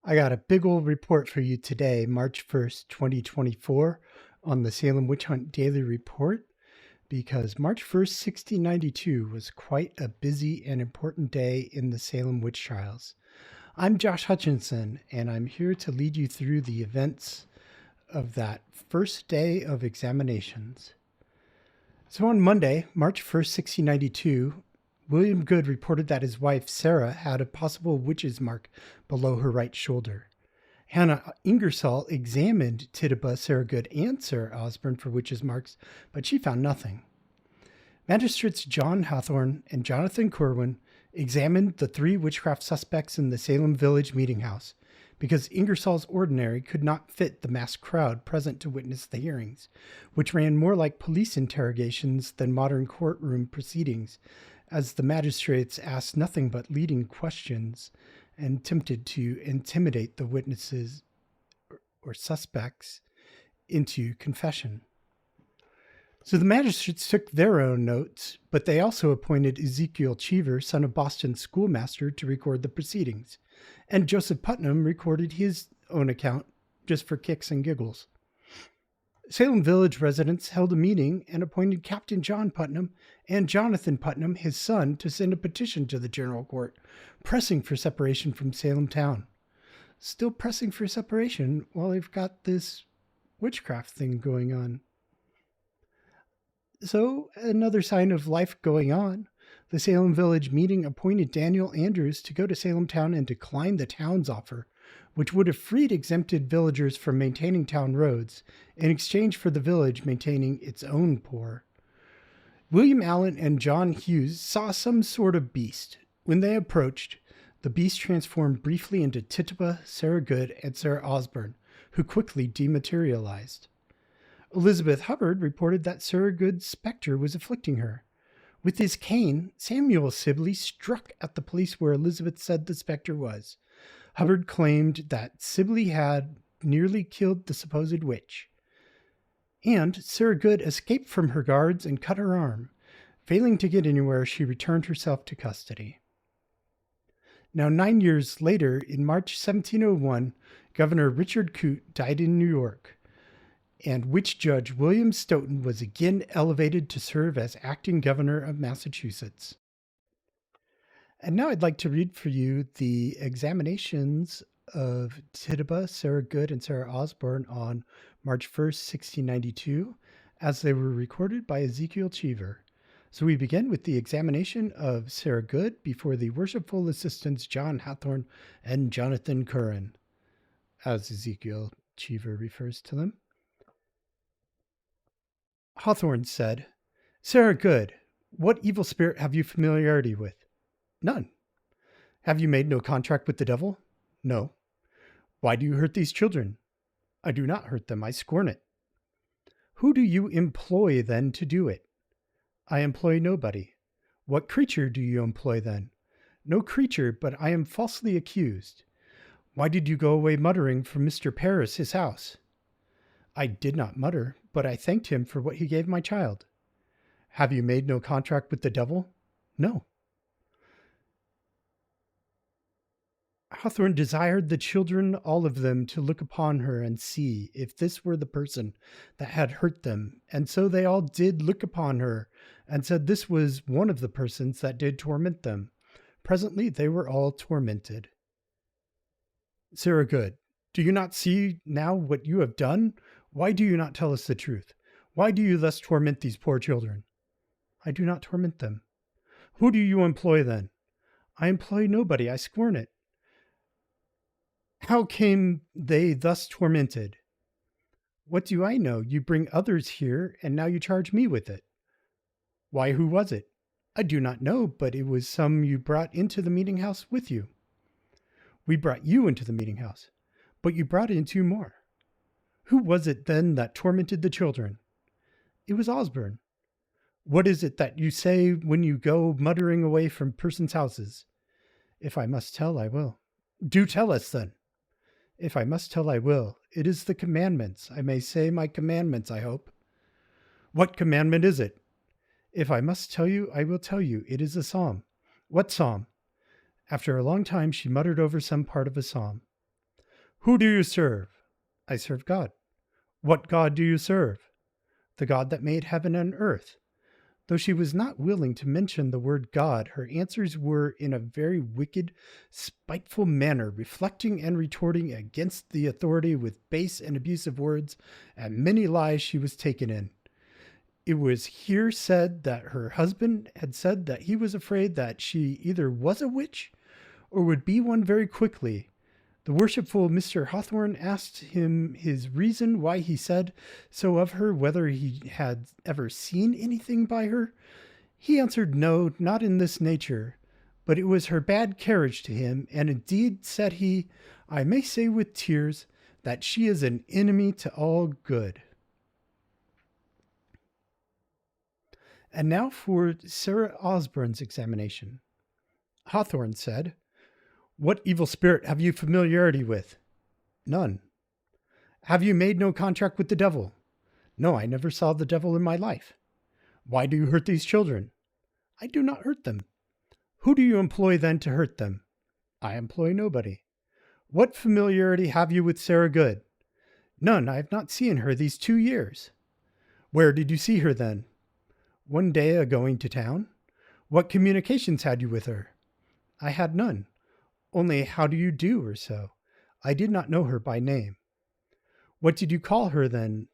I got a big old report for you today, March 1st, 2024, on the Salem Witch-Hunt Daily Report, because March 1st, 1692 was quite a busy and important day in the Salem Witch Trials. I'm Josh Hutchinson, and I'm here to lead you through the events of that first day of examinations. So on Monday, March 1st, 1692, William Good reported that his wife, Sarah, had a possible witch's mark below her right shoulder. Hannah Ingersoll examined Tituba, Sarah Good, and Sarah Osborne for witches' marks, but she found nothing. Magistrates John Hathorne and Jonathan Corwin examined the 3 witchcraft suspects in the Salem Village meeting house because Ingersoll's ordinary could not fit the massed crowd present to witness the hearings, which ran more like police interrogations than modern courtroom proceedings, as the magistrates asked nothing but leading questions and attempted to intimidate the witnesses or suspects into confession. So the magistrates took their own notes, but they also appointed Ezekiel Cheever, son of Boston's schoolmaster, to record the proceedings. And Joseph Putnam recorded his own account just for kicks and giggles. Salem Village residents held a meeting and appointed Captain John Putnam and Jonathan Putnam, his son, to send a petition to the General Court, pressing for separation from Salem town. Still pressing for separation while they've got this witchcraft thing going on. So, another sign of life going on. The Salem Village meeting appointed Daniel Andrews to go to Salem town and decline the town's offer, which would have freed exempted villagers from maintaining town roads in exchange for the village maintaining its own poor. William Allen and John Hughes saw some sort of beast. When they approached, the beast transformed briefly into Tituba, Sarah Good, and Sarah Osborne, who quickly dematerialized. Elizabeth Hubbard reported that Sarah Good's specter was afflicting her. With his cane, Samuel Sibley struck at the place where Elizabeth said the specter was. Hubbard claimed that Sibley had nearly killed the supposed witch. And Sarah Good escaped from her guards and cut her arm. Failing to get anywhere, she returned herself to custody. Now, 9 years later, in March 1701, Governor Richard Coote died in New York, and witch judge William Stoughton was again elevated to serve as acting governor of Massachusetts. And now I'd like to read for you the examinations of Tituba, Sarah Good, and Sarah Osborne on March 1st, 1692, as they were recorded by Ezekiel Cheever. So we begin with the examination of Sarah Good before the worshipful assistants John Hathorne and Jonathan Curran, as Ezekiel Cheever refers to them. Hawthorne said, "Sarah Good, what evil spirit have you familiarity with?" "None." "Have you made no contract with the devil?" "No." "Why do you hurt these children?" "I do not hurt them. I scorn it." "Who do you employ then to do it?" "I employ nobody." "What creature do you employ then?" "No creature, but I am falsely accused." "Why did you go away muttering from Mr. Paris, his house?" "I did not mutter, but I thanked him for what he gave my child." "Have you made no contract with the devil?" "No." Hawthorne desired the children, all of them, to look upon her and see if this were the person that had hurt them. And so they all did look upon her and said this was one of the persons that did torment them. Presently they were all tormented. Sarah Good, do you not see now what you have done? Why do you not tell us the truth? Why do you thus torment these poor children? "I do not torment them." "Who do you employ then?" "I employ nobody. I scorn it." "How came they thus tormented?" "What do I know? You bring others here, and now you charge me with it." "Why, who was it?" "I do not know, but it was some you brought into the meeting house with you." "We brought you into the meeting house, but you brought in 2 more." "Who was it then that tormented the children?" "It was Osborne." "What is it that you say when you go muttering away from persons' houses?" "If I must tell, I will." "Do tell us then." "If I must tell, I will. It is the commandments. I may say my commandments, I hope." "What commandment is it?" "If I must tell you, I will tell you. It is a psalm." "What psalm?" After a long time, she muttered over some part of a psalm. Who do you serve? I serve God. What God do you serve? The God that made heaven and earth. Though she was not willing to mention the word God, her answers were in a very wicked, spiteful manner, reflecting and retorting against the authority with base and abusive words, and many lies she was taken in. It was here said that her husband had said that he was afraid that she either was a witch or would be one very quickly. The worshipful Mr. Hawthorne asked him his reason why he said so of her, whether he had ever seen anything by her. He answered no, not in this nature, but it was her bad carriage to him, and indeed, said he, I may say with tears, that she is an enemy to all good. And now for Sarah Osborne's examination. Hawthorne said, What evil spirit have you familiarity with? None. Have you made no contract with the devil? No, I never saw the devil in my life. Why do you hurt these children? I do not hurt them. Who do you employ then to hurt them? I employ nobody. What familiarity have you with Sarah Good? None. I have not seen her these 2 years. Where did you see her then? One day a going to town. What communications had you with her? I had none. Only how do you do or so? I did not know her by name. What did you call her then?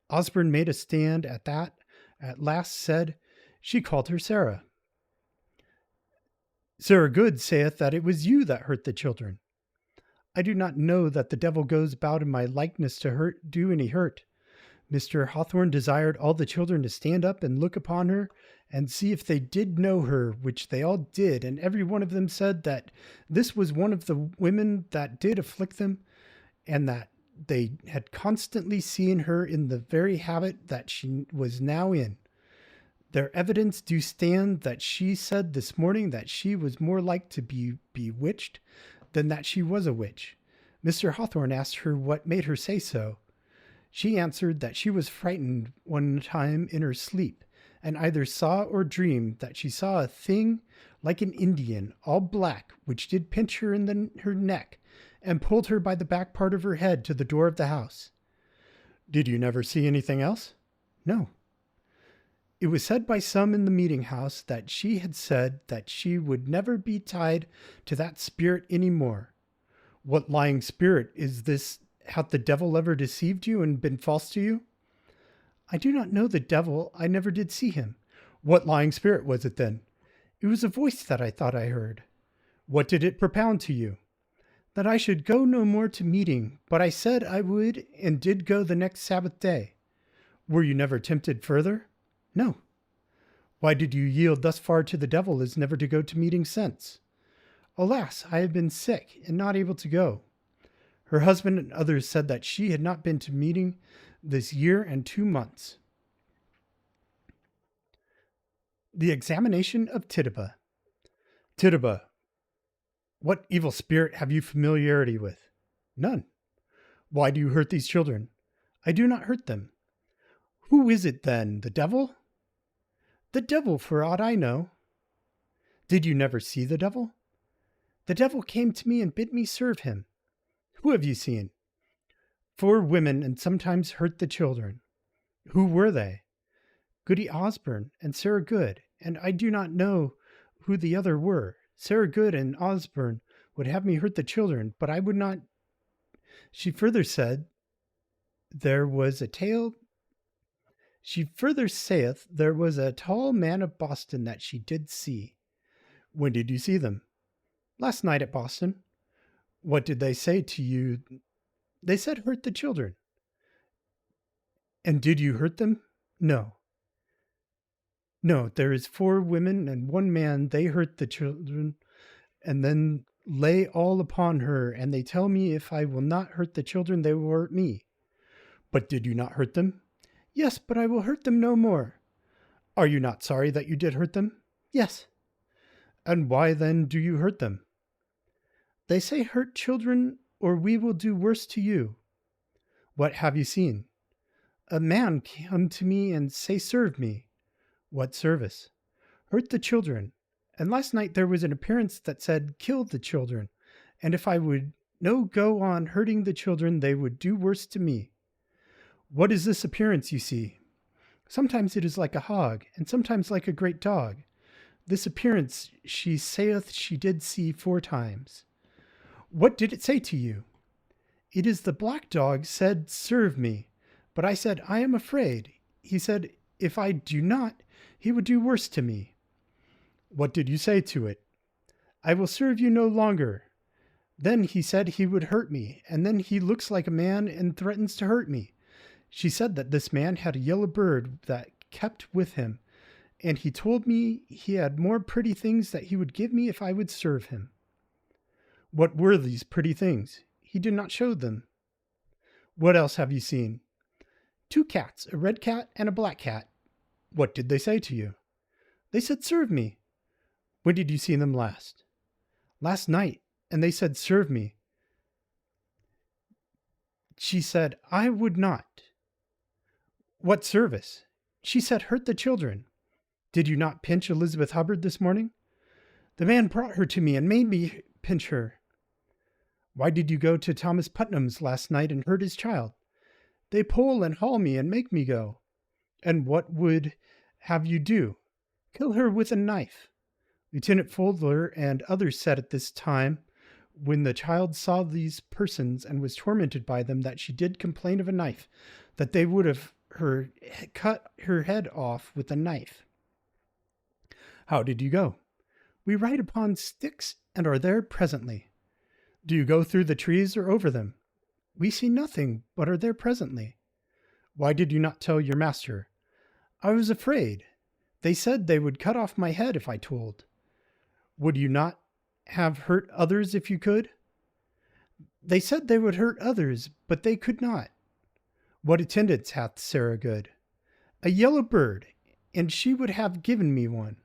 Osborne made a stand at that, at last said, She called her Sarah. Sarah Good saith that it was you that hurt the children. I do not know that the devil goes about in my likeness to do any hurt. Mr. Hawthorne desired all the children to stand up and look upon her and see if they did know her, which they all did, and every one of them said that this was one of the women that did afflict them, and that they had constantly seen her in the very habit that she was now in. Their evidence do stand that she said this morning that she was more like to be bewitched than that she was a witch. Mr. Hawthorne asked her what made her say so. She answered that she was frightened one time in her sleep, and either saw or dreamed that she saw a thing like an Indian, all black, which did pinch her in her neck, and pulled her by the back part of her head to the door of the house. Did you never see anything else? No. It was said by some in the meeting house that she had said that she would never be tied to that spirit any more. What lying spirit is this? Hath the devil ever deceived you and been false to you? I do not know the devil. I never did see him. What lying spirit was it then? It was a voice that I thought I heard. What did it propound to you? That I should go no more to meeting, but I said I would, and did go the next Sabbath day. Were you never tempted further? No. Why did you yield thus far to the devil as never to go to meeting since? Alas, I have been sick and not able to go. Her husband and others said that she had not been to meeting this year and 2 months. The examination of Tituba. Tituba, what evil spirit have you familiarity with? None. Why do you hurt these children? I do not hurt them. Who is it then, the devil? The devil, for aught I know. Did you never see the devil? The devil came to me and bid me serve him. Who have you seen? 4 women, and sometimes hurt the children. Who were they? Goody Osborne and Sarah Good, and I do not know who the other were. Sarah Good and Osborne would have me hurt the children, but I would not. She further saith there was a tall man of Boston that she did see. When did you see them? Last night at Boston. What did they say to you? They said hurt the children. And did you hurt them? No. No, there is 4 women and 1 man. They hurt the children and then lay all upon her. And they tell me if I will not hurt the children, they will hurt me. But did you not hurt them? Yes, but I will hurt them no more. Are you not sorry that you did hurt them? Yes. And why then do you hurt them? They say hurt children, or we will do worse to you. What have you seen? A man come to me and say serve me. What service? Hurt the children. And last night there was an appearance that said kill the children, and if I would No go on hurting the children, they would do worse to me. What is this appearance you see? Sometimes it is like a hog, and sometimes like a great dog. This appearance she saith she did see 4 times. What did it say to you? It is the black dog said, serve me. But I said, I am afraid. He said, if I do not, he would do worse to me. What did you say to it? I will serve you no longer. Then he said he would hurt me, and then he looks like a man and threatens to hurt me. She said that this man had a yellow bird that kept with him, and he told me he had more pretty things that he would give me if I would serve him. What were these pretty things? He did not show them. What else have you seen? 2 cats, a red cat and a black cat. What did they say to you? They said, serve me. When did you see them last? Last night, and they said, serve me. She said, I would not. What service? She said, hurt the children. Did you not pinch Elizabeth Hubbard this morning? The man brought her to me and made me pinch her. Why did you go to Thomas Putnam's last night and hurt his child? They pull and haul me and make me go. And what would have you do? Kill her with a knife. Lieutenant Fuller and others said at this time, when the child saw these persons and was tormented by them, that she did complain of a knife, that they would have cut her head off with a knife. How did you go? We ride upon sticks and are there presently. Do you go through the trees or over them? We see nothing, but are there presently. Why did you not tell your master? I was afraid. They said they would cut off my head if I told. Would you not have hurt others if you could? They said they would hurt others, but they could not. What attendance hath Sarah Good? A yellow bird, and she would have given me one.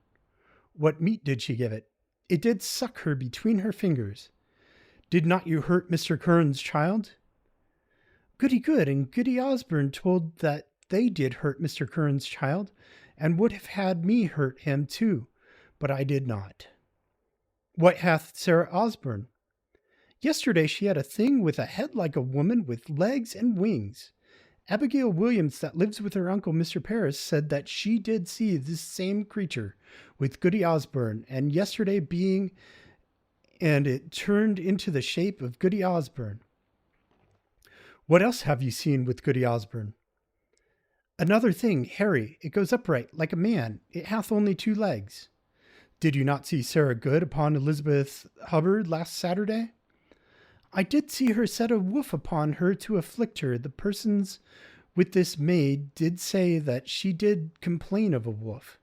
What meat did she give it? It did suck her between her fingers. Did not you hurt Mr. Kern's child? Goody Good and Goody Osborne told that they did hurt Mr. Kern's child, and would have had me hurt him too, but I did not. What hath Sarah Osborne? Yesterday she had a thing with a head like a woman with legs and wings. Abigail Williams, that lives with her uncle Mr. Paris, said that she did see this same creature with Goody Osborne, and yesterday and it turned into the shape of Goody Osborne. What else have you seen with Goody Osborne? Another thing, hairy, it goes upright, like a man, it hath only 2 legs. Did you not see Sarah Good upon Elizabeth Hubbard last Saturday? I did see her set a woof upon her to afflict her. The persons with this maid did say that she did complain of a woof.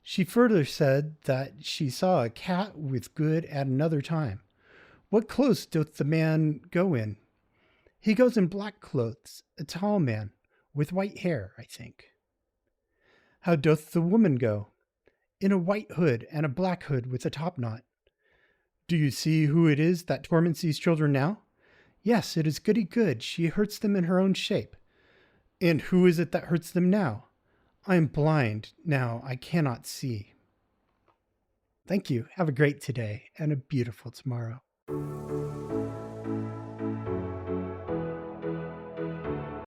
She further said that she saw a cat with Good at another time. What clothes doth the man go in? He goes in black clothes, a tall man, with white hair, I think. How doth the woman go? In a white hood and a black hood with a topknot. Do you see who it is that torments these children now? Yes, it is Goody Good. She hurts them in her own shape. And who is it that hurts them now? I am blind now. I cannot see. Thank you. Have a great today and a beautiful tomorrow.